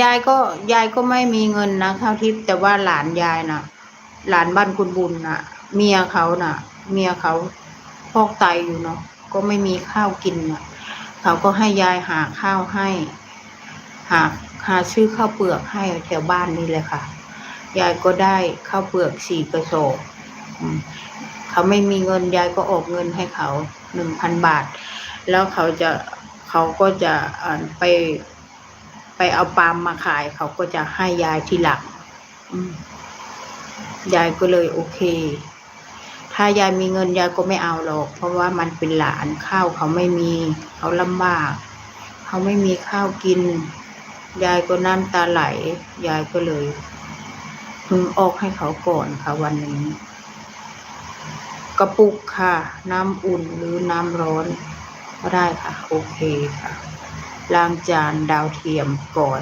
ยายก็ยายก็ไม่มีเงินนะข้าวทิพย์แต่ว่าหลานยายน่ะ หลานบ้านคุณบุญน่ะ เมียเขาน่ะ เมียเขาฟอกไตอยู่เนาะก็ไม่มีข้าวกินน่ะเขาก็ให้ยายหาข้าวให้ หาหาซื้อข้าวเปลือกให้แถวบ้านนี่เลยค่ะยายก็ได้ข้าวเปลือก4 กระสอบเขาไม่มีเงินยายก็ออกเงินให้เขา1,000 บาทแล้วเขาก็จะไปเอาปาล์มมาขายเขาก็จะให้ยายทีหลังยายก็เลยโอเคถ้ายายมีเงินยายก็ไม่เอาหรอกเพราะว่ามันเป็นหลานข้าวเขาไม่มีเขาลำบากเขาไม่มีข้าวกินยายก็น้ำตาไหลยายก็เลยออกให้เขาก่อนค่ะวันนี้กระปุกค่ะน้ำอุ่นหรือน้ำร้อนก็ได้ค่ะโอเคค่ะล้างจานดาวเทียมก่อน